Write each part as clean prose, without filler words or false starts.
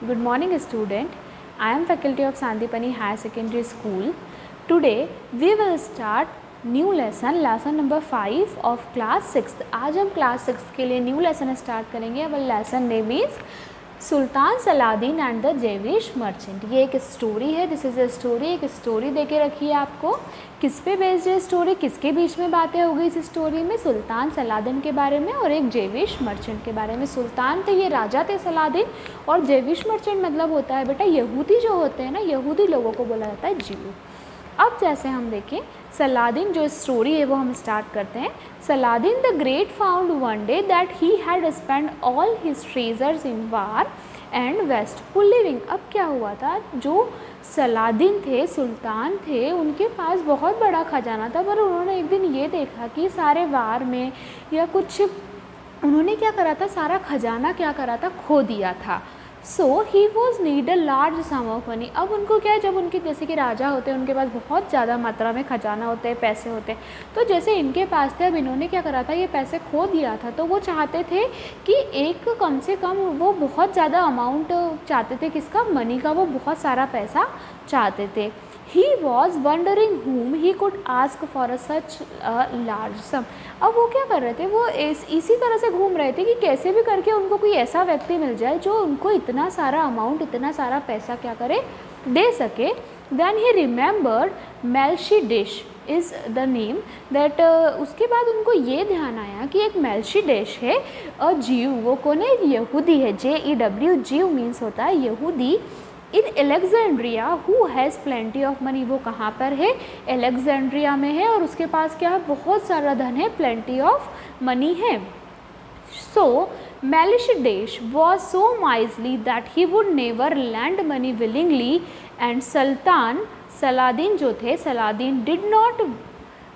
Good morning, student. I am faculty of Sandipani Higher Secondary School. Today we will start new lesson number 5 of class 6th. आज हम class 6th के लिए new lesson start करेंगे. Our lesson name is Sultan Saladin and the Jewish merchant. ये एक story है. This is a story. एक story they के रखी है आपको. किस पे बेस्ड है स्टोरी, किसके बीच में बातें हो गई इस स्टोरी में? सुल्तान सलादीन के बारे में और एक जेविश मर्चेंट के बारे में. सुल्तान थे, ये राजा थे सलादीन, और जेविश मर्चेंट मतलब होता है बेटा यहूदी जो होते हैं ना, यहूदी लोगों को बोला जाता है जीव. अब जैसे हम देखें सलादीन जो स्टोरी है वो हम स्टार्ट करते हैं. Saladin the great found one day that he had spend all his treasures in war and wasteful living. अब क्या हुआ था, जो सलादीन थे, सुल्तान थे, उनके पास बहुत बड़ा खजाना था, पर उन्होंने एक दिन ये देखा कि सारे वार में या कुछ उन्होंने क्या करा था, सारा खजाना क्या करा था, खो दिया था. So he was need a large sum of money. अब उनको क्या है, जब उनके जैसे कि राजा होते हैं उनके पास बहुत ज़्यादा मात्रा में खजाना होते हैं, पैसे होते हैं, तो जैसे इनके पास थे, अब इन्होंने क्या करा था, ये पैसे खो दिया था, तो वो चाहते थे कि एक कम से कम वो बहुत ज़्यादा अमाउंट चाहते थे, किसका, मनी का, वो बहुत सारा पैसा चाहते थे. He was wondering whom he could ask for such a large sum. अब वो क्या कर रहे थे, वो इसी तरह से घूम रहे थे कि कैसे भी करके उनको कोई ऐसा व्यक्ति मिल जाए जो उनको इतना सारा अमाउंट, इतना सारा पैसा क्या करे, दे सके. Then he remembered Melchizedek is the name that उसके बाद उनको ये ध्यान आया कि एक मेल्शीडेश है, अ जीव, वो कौन है, यहूदी है. JEW, जीव मीन्स होता है यहूदी. In Alexandria who has plenty of money. वो कहाँ पर है, एलेक्जेंड्रिया में है, और उसके पास क्या है, बहुत सारा धन है, प्लेंटी ऑफ मनी है. So Melchizedek was so miserly that he would never lend money willingly and Saladin जो थे, Saladin did not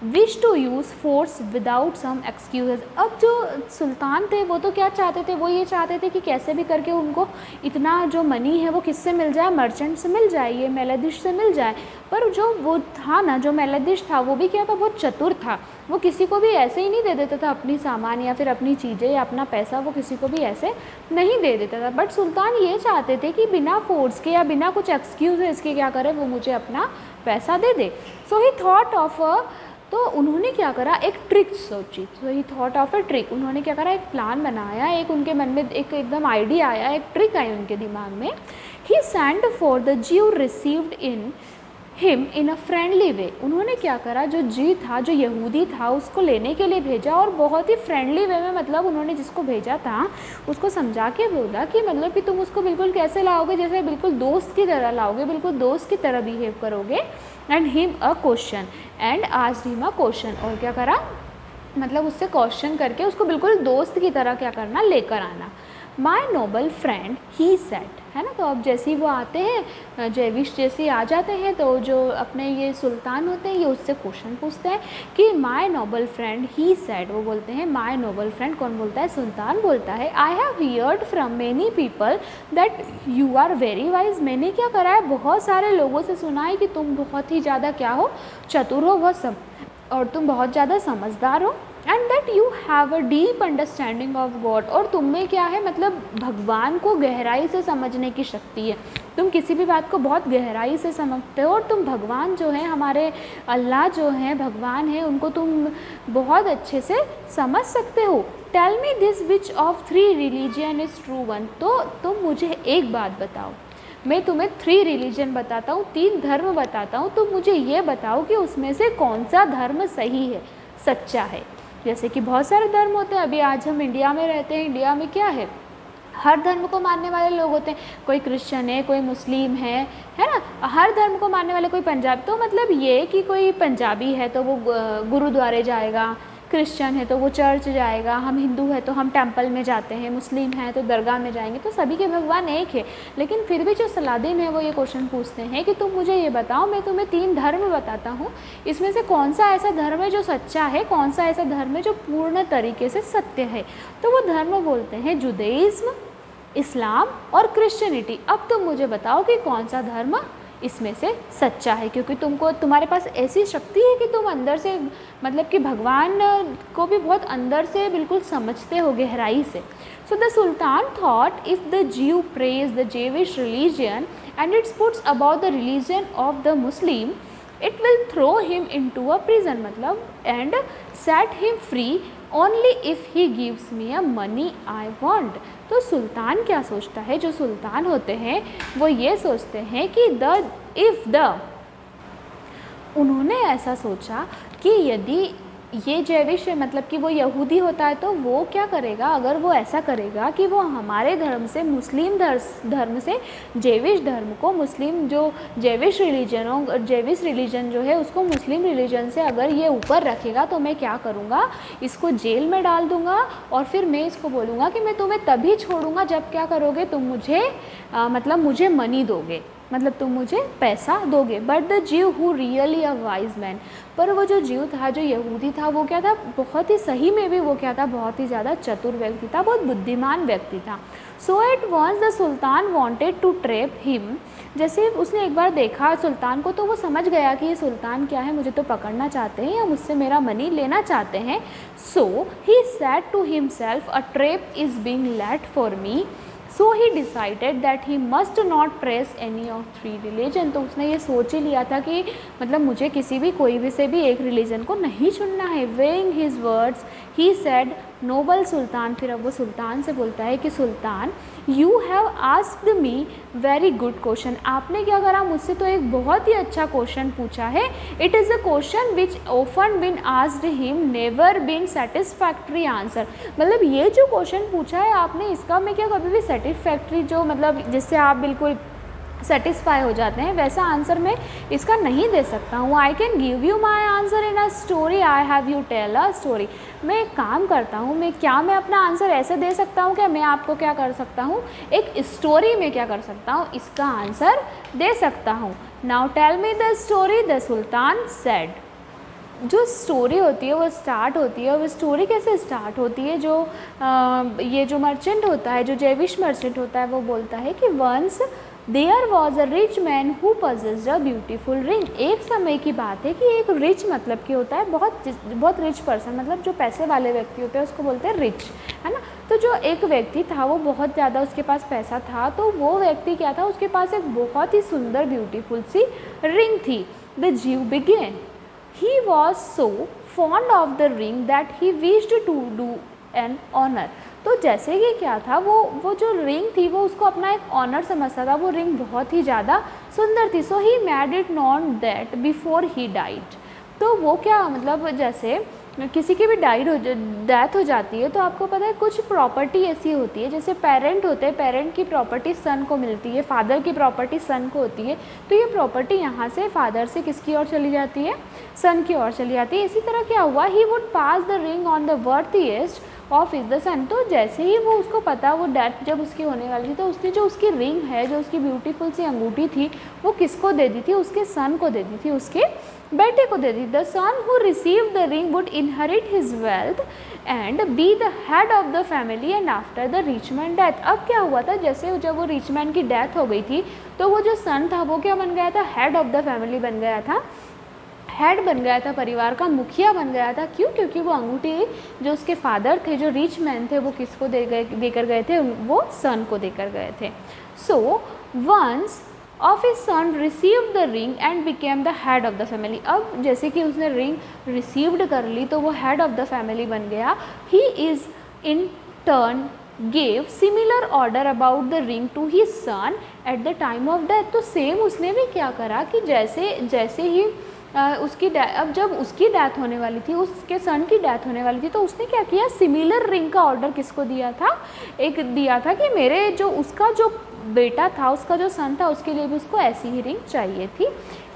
wish to use force without some excuse. अब जो सुल्तान थे वो तो क्या चाहते थे, वो ये चाहते थे कि कैसे भी करके उनको इतना जो मनी है वो किससे मिल जाए, मर्चेंट से मिल जाए, ये मेलेदिश से मिल जाए. पर जो वो था ना, जो मेलेदिश था, वो भी क्या था, बहुत चतुर था. वो किसी को भी ऐसे ही नहीं दे देता था अपनी सामान या फिर अपनी चीज़ें या अपना पैसा, वो किसी को भी ऐसे नहीं दे देता था. बट सुल्तान ये चाहते थे कि बिना फोर्स के या बिना कुछ एक्सक्यूज़ इसके क्या करे, वो मुझे अपना पैसा दे दे. सो ही थॉट ऑफ तो उन्होंने क्या करा, एक ट्रिक सोची. तो ही थॉट ऑफ अ ट्रिक. उन्होंने क्या करा, एक प्लान बनाया, एक उनके मन में एक एकदम आइडिया आया, एक ट्रिक आई उनके दिमाग में. ही सेंड फॉर द जीव received in him in a friendly way. उन्होंने क्या करा, जो जी था, जो यहूदी था, उसको लेने के लिए भेजा, और बहुत ही फ्रेंडली वे में, मतलब उन्होंने जिसको भेजा था उसको समझा के बोला कि मतलब कि तुम उसको बिल्कुल कैसे लाओगे, जैसे बिल्कुल दोस्त की तरह लाओगे, बिल्कुल दोस्त की तरह बिहेव करोगे. And him a question and asked him a question. और क्या करा, मतलब उससे क्वेश्चन करके उसको बिल्कुल दोस्त की तरह क्या करना, लेकर आना. माई नोबल फ्रेंड ही सेड, है ना. तो अब जैसे ही वो आते हैं, जेविश जैसे ही आ जाते हैं, तो जो अपने ये सुल्तान होते हैं ये उससे क्वेश्चन पूछते हैं कि माई नोबल फ्रेंड ही सेड. वो बोलते हैं माई नोबल फ्रेंड, कौन बोलता है, सुल्तान बोलता है. I have heard from many people that you are very wise. मैंने क्या करा है, बहुत सारे लोगों से सुना है कि तुम बहुत ही ज़्यादा क्या हो, चतुर हो, और तुम बहुत ज़्यादा समझदार हो. And that you have a deep understanding of God. और तुम में क्या है, मतलब भगवान को गहराई से समझने की शक्ति है. तुम किसी भी बात को बहुत गहराई से समझते हो, और तुम भगवान जो है, हमारे अल्लाह जो हैं, भगवान है, उनको तुम बहुत अच्छे से समझ सकते हो. Tell me this which of 3 religion is true one. तो तुम मुझे एक बात बताओ, मैं तुम्हें 3 रिलीजन बताता हूँ, 3 धर्म बताता हूँ, तुम मुझे ये बताओ कि उसमें से कौन सा धर्म सही है, सच्चा है. जैसे कि बहुत सारे धर्म होते हैं. अभी आज हम इंडिया में रहते हैं, इंडिया में क्या है, हर धर्म को मानने वाले लोग होते हैं. कोई क्रिश्चियन है, कोई मुस्लिम है ना, हर धर्म को मानने वाले. कोई पंजाबी, तो मतलब ये कि कोई पंजाबी है तो वो गुरुद्वारे जाएगा, क्रिश्चियन है तो वो चर्च जाएगा, हम हिंदू है तो हम टेंपल में जाते हैं, मुस्लिम है तो दरगाह में जाएंगे. तो सभी के भगवान एक है. लेकिन फिर भी जो सलादीन है वो ये क्वेश्चन पूछते हैं कि तुम मुझे ये बताओ, मैं तुम्हें 3 धर्म बताता हूँ, इसमें से कौन सा ऐसा धर्म है जो सच्चा है, कौन सा ऐसा धर्म है जो पूर्ण तरीके से सत्य है. तो वो धर्म बोलते हैं जुदाइज्म, इस्लाम और क्रिश्चियनिटी. अब तुम मुझे बताओ कि कौन सा धर्म इसमें से सच्चा है, क्योंकि तुमको तुम्हारे पास ऐसी शक्ति है कि तुम अंदर से मतलब कि भगवान को भी बहुत अंदर से बिल्कुल समझते हो गहराई से। So the sultan thought if the Jew praise the Jewish religion and it puts about the religion of the Muslim, it will throw him into a prison, मतलब and set him free only if he gives me a money I want। तो सुल्तान क्या सोचता है, जो सुल्तान होते हैं वो ये सोचते हैं कि उन्होंने ऐसा सोचा कि यदि ये जैविश मतलब कि वो यहूदी होता है तो वो क्या करेगा, अगर वो ऐसा करेगा कि वो हमारे धर्म से मुस्लिम धर्म से जैविश धर्म को, मुस्लिम जो जैविश रिलीजन जो है उसको मुस्लिम रिलीजन से अगर ये ऊपर रखेगा तो मैं क्या करूँगा, इसको जेल में डाल दूँगा और फिर मैं इसको बोलूँगा कि मैं तुम्हें तभी छोड़ूँगा जब क्या करोगे, तुम मुझे मतलब मुझे मनी दोगे, मतलब तुम मुझे पैसा दोगे। But the Jew who really a wise man, पर वो जो जीव था, जो यहूदी था, वो क्या था, बहुत ही सही में भी वो क्या था, बहुत ही ज़्यादा चतुर व्यक्ति था, बहुत बुद्धिमान व्यक्ति था। So at once the sultan wanted to trap him, जैसे उसने एक बार देखा सुल्तान को तो वो समझ गया कि ये सुल्तान क्या है, मुझे तो पकड़ना चाहते हैं या मुझसे मेरा मनी लेना चाहते हैं। So he said to himself a trap is being laid for me, so he decided that he must not press any of 3 religion. तो उसने ये सोच ही लिया था कि मतलब मुझे किसी भी कोई भी से भी एक रिलीजन को नहीं चुनना है। Weighing his words he said noble sultan, फिर अब वो सुल्तान से बोलता है कि sultan you have asked me very good question, आपने क्या करा, मुझसे तो एक बहुत ही अच्छा क्वेश्चन पूछा है। It is a question which often been asked him never been satisfactory answer, मतलब ये जो क्वेश्चन पूछा है आपने, इसका मैं क्या कभी भी सेटिस्फैक्ट्री जो मतलब जिससे आप बिल्कुल सेटिस्फाई हो जाते हैं वैसा आंसर मैं इसका नहीं दे सकता हूँ। I can give you my answer in a story, I have you tell a story. मैं एक काम करता हूँ, मैं अपना आंसर ऐसे दे सकता हूँ कि मैं आपको क्या कर सकता हूँ, एक स्टोरी में क्या कर सकता हूँ, इसका आंसर दे सकता हूँ। Now tell me the story, the sultan said. जो स्टोरी होती है वो स्टार्ट होती है, और वो स्टोरी कैसे स्टार्ट होती है, जो ये जो मर्चेंट होता है, जो जैविश मर्चेंट होता है, वो बोलता है कि once there was a rich man who possessed a beautiful ring. एक समय की बात है कि एक रिच मतलब कि होता है बहुत रिच पर्सन, मतलब जो पैसे वाले व्यक्ति होते हैं उसको बोलते हैं रिच, है ना। तो जो एक व्यक्ति था वो बहुत ज़्यादा उसके पास पैसा था, तो वो व्यक्ति क्या था, उसके पास एक बहुत ही सुंदर ब्यूटीफुल सी रिंग थी। The Jew began, he was so fond of the ring that he wished to do an honor। तो जैसे कि क्या था, वो जो रिंग थी वो उसको अपना एक ऑनर समझता था, वो रिंग बहुत ही ज़्यादा सुंदर थी। So he made it known that before he died. तो वो क्या मतलब, जैसे किसी की भी डेथ हो जाती है तो आपको पता है कुछ प्रॉपर्टी ऐसी होती है, जैसे पेरेंट होते हैं, पेरेंट की प्रॉपर्टी सन को मिलती है, फादर की प्रॉपर्टी सन को होती है। तो ये प्रॉपर्टी यहाँ से फादर से किसकी ओर चली जाती है, सन की ओर चली जाती है। इसी तरह क्या हुआ, he would pass the ring on the worthiest of is the son. तो जैसे ही वो उसको पता, वो डेथ जब उसकी होने वाली थी तो उसने जो उसकी रिंग है, जो उसकी ब्यूटीफुल सी अंगूठी थी, वो किसको दे दी थी, उसके सन को दे दी थी, उसके बेटे को दे दी। The son who receive the ring would inherit his wealth and be the head of the family and after the rich man death. अब क्या हुआ था, जैसे जब वो रिच मैन की डेथ हो गई थी तो वो जो सन था वो क्या बन गया था, हेड ऑफ द फैमिली बन गया था, हेड बन गया था, परिवार का मुखिया बन गया था। क्यों? क्योंकि वो अंगूठी जो उसके फादर थे, जो रिच मैन थे, वो किसको देकर गए थे, वो सन को देकर गए थे। So once of his son received the ring and became the head of the family. अब जैसे कि उसने रिंग रिसीव्ड कर ली तो वो हेड ऑफ द फैमिली बन गया। He is in turn gave similar order about the ring to his son at the time of death. तो सेम उसने भी क्या करा कि जैसे ही अब जब उसकी डेथ होने वाली थी, उसके सन की डेथ होने वाली थी, तो उसने क्या किया, सिमिलर रिंग का ऑर्डर किसको दिया था, एक दिया था कि मेरे जो उसका जो बेटा था, उसका जो सन था, उसके लिए भी उसको ऐसी ही रिंग चाहिए थी।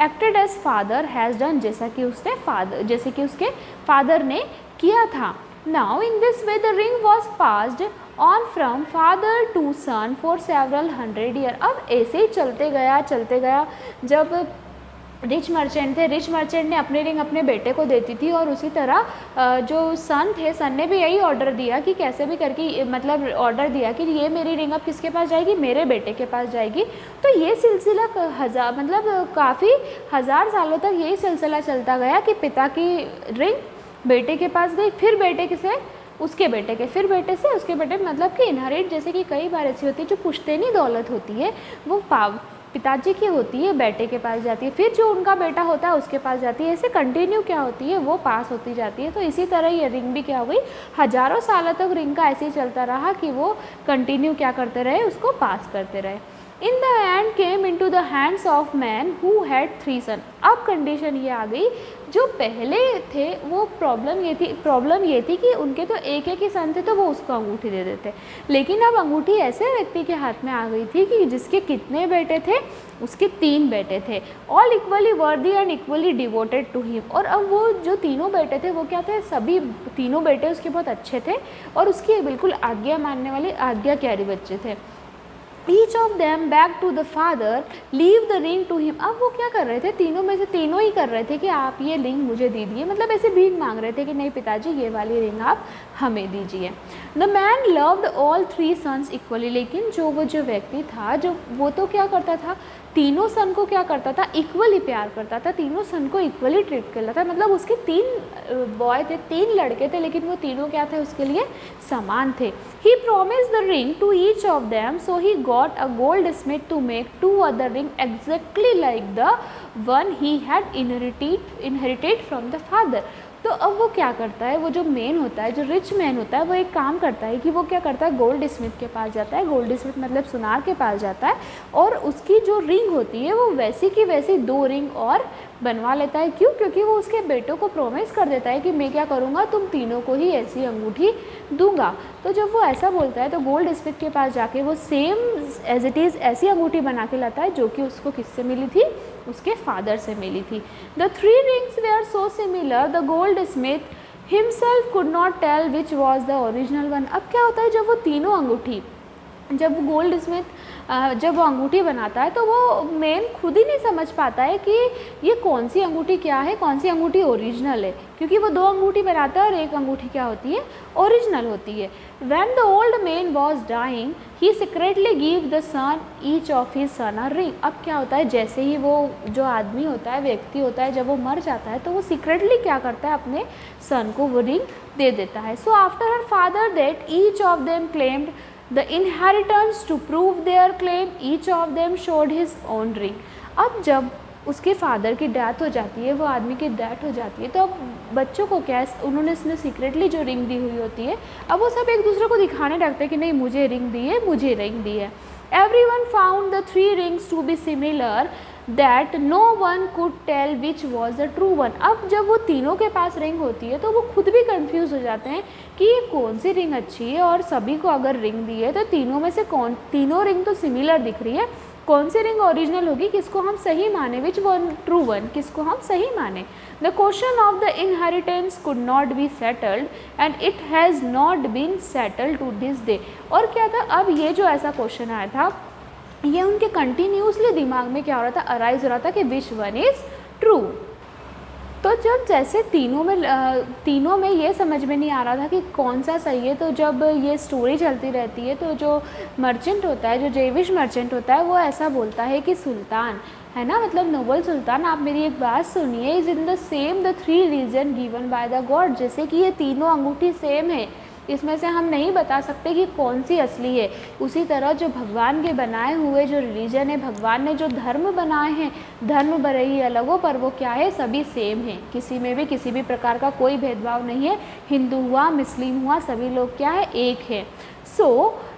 Acted as father has done, जैसे कि उसके फादर ने किया था। Now in this way the ring was passed on from father to son for several 100 year. अब ऐसे ही चलते गया, जब रिच मर्चेंट थे, रिच मर्चेंट ने अपने रिंग अपने बेटे को देती थी और उसी तरह जो सन थे, सन ने भी यही ऑर्डर दिया कि कैसे भी करके, मतलब ऑर्डर दिया कि ये मेरी रिंग अब किसके पास जाएगी, मेरे बेटे के पास जाएगी। तो ये सिलसिला काफ़ी हज़ार सालों तक यही सिलसिला चलता गया कि पिता की रिंग बेटे के पास गई, फिर बेटे से उसके बेटे के, फिर बेटे से उसके बेटे, मतलब कि इनहेरिट, जैसे कि कई बार ऐसी होती है जो पुश्तैनी दौलत होती है वो पिताजी की होती है, बेटे के पास जाती है, फिर जो उनका बेटा होता है उसके पास जाती है, ऐसे कंटिन्यू क्या होती है वो पास होती जाती है। तो इसी तरह ये रिंग भी क्या हो गई, हज़ारों सालों तक रिंग का ऐसे ही चलता रहा कि वो कंटिन्यू क्या करते रहे, उसको पास करते रहे। In the end came into the hands of man who had 3 son. अब कंडीशन ये आ गई, जो पहले थे वो प्रॉब्लम ये थी कि उनके तो एक ही सन थे तो वो उसको अंगूठी दे देते, लेकिन अब अंगूठी ऐसे व्यक्ति के हाथ में आ गई थी कि जिसके कितने बेटे थे, उसके 3 बेटे थे, all equally worthy and equally devoted to him. और अब वो जो तीनों बेटे थे वो क्या थे, सभी तीनों बेटे उसके बहुत अच्छे थे और उसकी बिल्कुल आज्ञा मानने वाले आज्ञाकारी बच्चे थे। Each of them begged to the father, leave the ring to him। अब वो क्या कर रहे थे, तीनों में से तीनों ही कर रहे थे कि आप ये रिंग मुझे दे दिए, मतलब ऐसे भीख मांग रहे थे कि नहीं पिताजी ये वाली रिंग आप हमें दीजिए। The man loved all 3 sons equally। लेकिन जो व्यक्ति था, जो वो तो क्या करता था, तीनों सन को क्या करता था, इक्वली प्यार करता था, तीनों सन को इक्वली ट्रीट करता था। मतलब उसके 3 बॉय थे, 3 लड़के थे, लेकिन वो तीनों क्या थे, उसके लिए समान थे। He promised the ring to each of them, so he got a goldsmith to make 2 other rings exactly like the one he had inherited from the father। तो अब वो क्या करता है, वो जो मेन होता है, जो रिच मैन होता है, वो एक काम करता है कि वो क्या करता है, गोल्ड स्मिथ के पास जाता है, गोल्ड स्मिथ मतलब सुनार के पास जाता है, और उसकी जो रिंग होती है वो वैसी की वैसी 2 रिंग और बनवा लेता है। क्यों? क्योंकि वो उसके बेटों को प्रॉमिस कर देता है कि मैं क्या करूँगा, तुम तीनों को ही ऐसी अंगूठी दूंगा। तो जब वो ऐसा बोलता है तो गोल्ड स्मिथ के पास जाके वो सेम एज इट इज़ ऐसी अंगूठी बना के लाता है जो कि उसको किससे मिली थी, उसके फादर से मिली थी। The 3 rings were so similar the goldsmith himself could not tell which was the original one। अब क्या होता है, जब वो तीनों अंगूठी, जब गोल्ड स्मिथ जब वो अंगूठी बनाता है तो वो मेन खुद ही नहीं समझ पाता है कि ये कौन सी अंगूठी क्या है, कौन सी अंगूठी ओरिजिनल है, क्योंकि वो 2 अंगूठी बनाता है और एक अंगूठी क्या होती है, ओरिजिनल होती है। When the old man was dying, he secretly gave the son each of his son a ring। अब क्या होता है, जैसे ही वो जो आदमी होता है, व्यक्ति होता है, जब वो मर जाता है तो वो सीक्रेटली क्या करता है, अपने सन को वो रिंग दे देता है। So after her father that each of them claimed the inheritance to prove their claim, each of them showed his own ring। अब जब उसके फादर की डेथ हो जाती है, वो आदमी की डेथ हो जाती है, तो अब बच्चों को क्या, उन्होंने इसने सीक्रेटली जो रिंग दी हुई होती है, अब वो सब एक दूसरे को दिखाने लगते हैं कि नहीं मुझे रिंग दी है, मुझे रिंग दी है। Everyone found the 3 rings to be similar that no one could tell which was the true one। अब जब वो तीनों के पास रिंग होती है तो वो खुद भी कंफ्यूज हो जाते हैं कि ये कौन सी रिंग अच्छी है, और सभी को अगर रिंग दी है तो तीनों में से तीनों रिंग तो सिमिलर दिख रही है, कौन सी रिंग ओरिजिनल होगी, किसको हम सही माने, विच वन ट्रू वन, किसको हम सही माने। The question of the inheritance could not be settled and it has not been settled to this day. और क्या था, अब ये जो ऐसा क्वेश्चन आया था, ये उनके कंटिन्यूसली दिमाग में क्या हो रहा था, अराइज हो रहा था कि विच वन इज़ ट्रू। तो जब जैसे तीनों में ये समझ में नहीं आ रहा था कि कौन सा सही है, तो जब ये स्टोरी चलती रहती है तो जो मर्चेंट होता है, जो जेविश मर्चेंट होता है, वो ऐसा बोलता है कि सुल्तान है ना, मतलब नोबल सुल्तान, आप मेरी एक बात सुनिए, is in the same the 3 reason given by the God. जैसे कि ये तीनों अंगूठी सेम है, इसमें से हम नहीं बता सकते कि कौन सी असली है। उसी तरह जो भगवान के बनाए हुए जो रिलीजन है, भगवान ने जो धर्म बनाए हैं, धर्म भले ही अलग हो पर वो क्या है, सभी सेम हैं, किसी में भी किसी भी प्रकार का कोई भेदभाव नहीं है। हिंदू हुआ, मुस्लिम हुआ, सभी लोग क्या है, एक है। So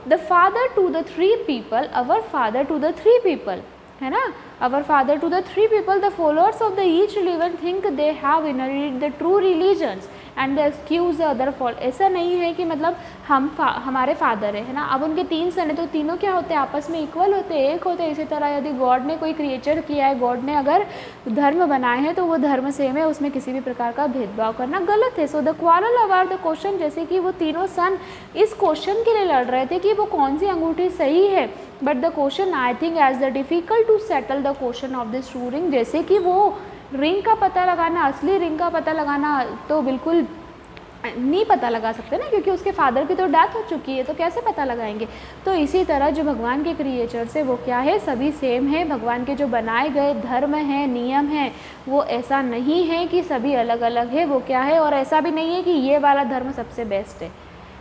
the father to the 3 people, our father to the 3 people, है ना, our father to the 3 people, the followers of the each religion think they have inherited the true religions and the excuse the other fault. ऐसा नहीं है कि मतलब हमारे father है ना, अब उनके 3 सन है तो तीनों क्या होते हैं, आपस में इक्वल होते हैं, एक होते हैं। इसी तरह यदि गॉड ने कोई क्रिएचर किया है, गॉड ने अगर धर्म बनाए हैं तो वो धर्म सेम है, उसमें किसी भी प्रकार का भेदभाव करना गलत है। So the quarrel about the question, जैसे कि वो तीनों सन इस क्वेश्चन के लिए लड़ रहे थे कि वो कौन सी अंगूठी सही है, but the question I think as the difficult to settle the question of this true ring. जैसे कि वो रिंग का पता लगाना, असली रिंग का पता लगाना तो बिल्कुल नहीं पता लगा सकते ना, क्योंकि उसके फादर की तो डेथ हो चुकी है, तो कैसे पता लगाएंगे। तो इसी तरह जो भगवान के क्रिएचर्स है वो क्या है, सभी सेम है। भगवान के जो बनाए गए धर्म हैं, नियम हैं, वो ऐसा नहीं है कि सभी अलग अलग है, वो क्या है, और ऐसा भी नहीं है कि ये वाला धर्म सबसे बेस्ट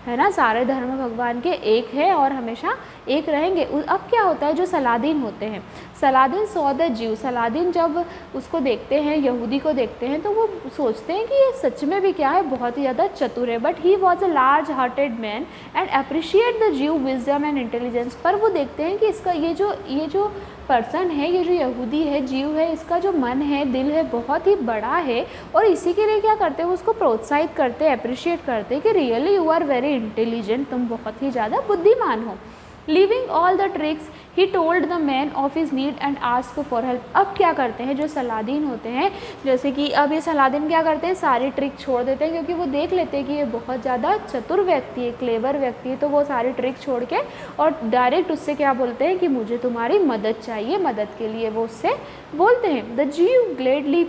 है ना। सारे धर्म भगवान के एक है और हमेशा एक रहेंगे। अब क्या होता है, जो सलादीन होते हैं, सलादीन सॉ द ज्यू, सलादीन जब उसको देखते हैं, यहूदी को देखते हैं, तो वो सोचते हैं कि ये सच में भी क्या है, बहुत ही ज़्यादा चतुर है। But he was a large hearted man and appreciate the ज्यू विजडम एंड इंटेलिजेंस। पर वो देखते हैं कि इसका ये जो पर्सन है, ये जो यहूदी है, जीव है, इसका जो मन है, दिल है, बहुत ही बड़ा है, और इसी के लिए क्या करते हैं, उसको प्रोत्साहित करते हैं, अप्रिशिएट करते हैं कि really you are very intelligent, तुम बहुत ही ज़्यादा बुद्धिमान हो। Leaving all the tricks, he told the man of his need and asked for help। अब क्या करते हैं जो सलादीन होते हैं, जैसे कि अब ये सलादीन क्या करते हैं, सारी ट्रिक छोड़ देते हैं, क्योंकि वो देख लेते हैं कि ये बहुत ज़्यादा चतुर व्यक्ति है, क्लेवर व्यक्ति है, तो वो सारी ट्रिक छोड़ के और डायरेक्ट उससे क्या बोलते हैं कि मुझे तुम्हारी मदद चाहिए। मदद के लिए वो उससे बोलते हैं। The Jew gladly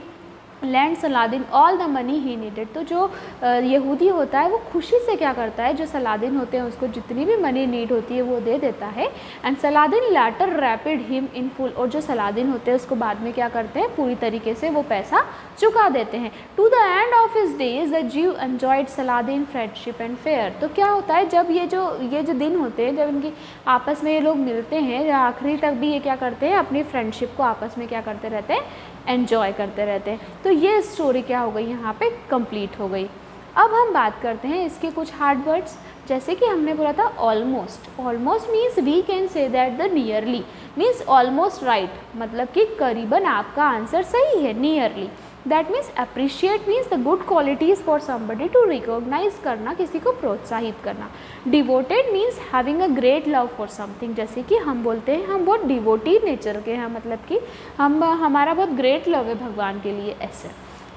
land Saladin all the money he needed. तो जो यहूदी होता है वो खुशी से क्या करता है, जो सलादीन होते हैं उसको जितनी भी मनी नीड होती है वो दे देता है। And Saladin later rapid him in full, और जो सलादीन होते हैं उसको बाद में क्या करते हैं, पूरी तरीके से वो पैसा चुका देते हैं। To the end of his days the Jew enjoyed Saladin friendship and fair. तो क्या होता है, जब ये जो दिन होते हैं, जब इनकी आपस में ये लोग मिलते हैं, आखिरी तक भी ये क्या करते हैं, अपनी फ्रेंडशिप को आपस में क्या करते रहते हैं, एन्जॉय करते रहते हैं। तो ये स्टोरी क्या हो गई, यहाँ पे कंप्लीट हो गई। अब हम बात करते हैं इसके कुछ हार्ड वर्ड्स। जैसे कि हमने बोला था almost. Almost means we can say that the nearly means almost right, मतलब कि करीबन आपका आंसर सही है, nearly. That means appreciate means the good qualities for somebody, to recognize करना, किसी को प्रोत्साहित करना। Devoted means having a great love for something, जैसे कि हम बोलते हैं हम बहुत डिवोटी नेचर के हैं, मतलब कि हमारा बहुत ग्रेट लव है भगवान के लिए, ऐसे।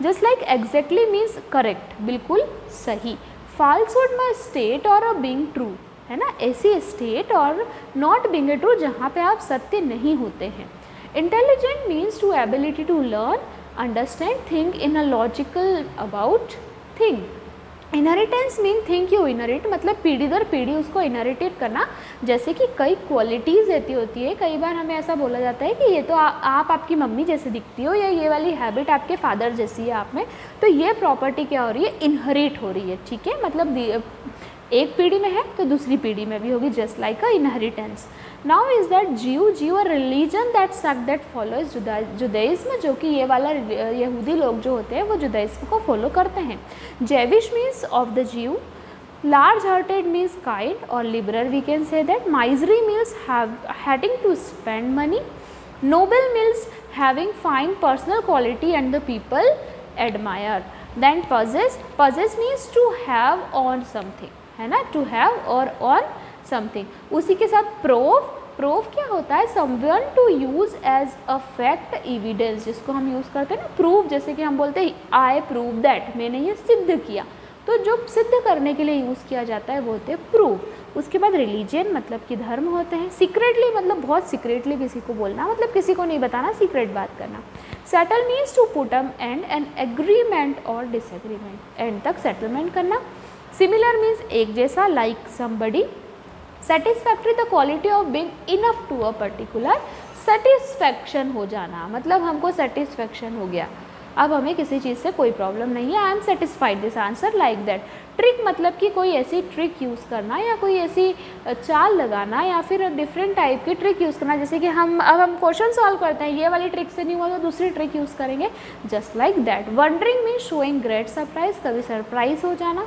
Just like exactly means correct, बिल्कुल सही। फॉल्सहुड में स्टेट और बीइंग ट्रू, है ना, ऐसी स्टेट और नॉट बीइंग ट्रू जहाँ पे आप सत्य नहीं होते हैं। Intelligent means to ability to learn, understand, think in a logical about thing. Inheritance mean thing you inherit, मतलब पीढ़ी दर पीढ़ी उसको इनहेरिटेट करना। जैसे कि कई क्वालिटीज़ ऐसी होती है, कई बार हमें ऐसा बोला जाता है कि ये तो आप आपकी मम्मी जैसे दिखती हो, या ये वाली हैबिट आपके फादर जैसी है आप में, तो ये प्रॉपर्टी क्या हो रही है, इनहेरिट हो रही है, ठीक है। मतलब एक पीढ़ी में है तो दूसरी पीढ़ी में भी होगी, just like a inheritance. Now is that Jew a religion that sect that follows Judaism, जो कि ये वाला यहूदी लोग जो होते हैं वो जुदाइज्म को फॉलो करते हैं। Jewish means of the Jew, large hearted means kind और liberal, we can say that. Misery means having to spend money. Noble means having fine personal quality and the people admire. Then possess means to have on something, है ना, to have और on something. उसी के साथ prove क्या होता है, someone to use as a fact evidence, जिसको हम यूज़ करते हैं ना प्रूव, जैसे कि हम बोलते हैं आई प्रूव दैट, मैंने ये सिद्ध किया। तो जो सिद्ध करने के लिए यूज़ किया जाता है वो होते हैं प्रूव। उसके बाद रिलीजन मतलब कि धर्म होते हैं। सीक्रेटली मतलब बहुत सीक्रेटली किसी को बोलना, मतलब किसी को नहीं बताना, सीक्रेट बात करना। Settle means to put an agreement और डिसएग्रीमेंट, एंड तक सेटलमेंट करना। सिमिलर मीन्स एक जैसा, like somebody. Satisfactory the quality of being enough to a particular, satisfaction हो जाना, मतलब हमको सेटिस्फैक्शन हो गया, अब हमें किसी चीज़ से कोई प्रॉब्लम नहीं है, I am satisfied this answer, like that. Trick मतलब कि कोई ऐसी ट्रिक यूज़ करना या कोई ऐसी चाल लगाना या फिर डिफरेंट टाइप की ट्रिक यूज़ करना, जैसे कि हम क्वेश्चन सॉल्व करते हैं, ये वाली ट्रिक से नहीं हुआ तो दूसरी ट्रिक यूज़ करेंगे, just like that. Wondering means showing great surprise, कभी सरप्राइज हो जाना।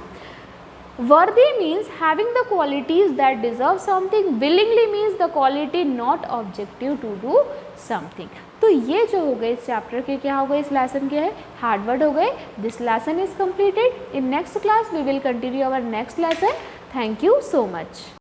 Worthy means having the qualities that deserve something, willingly means the quality not objective to do something. तो ये जो हो गए इस चैप्टर के क्या हो गए, इस लेसन के है हार्ड वर्ड हो गए। This lesson is completed. In next class we will continue our next lesson. Thank you so much.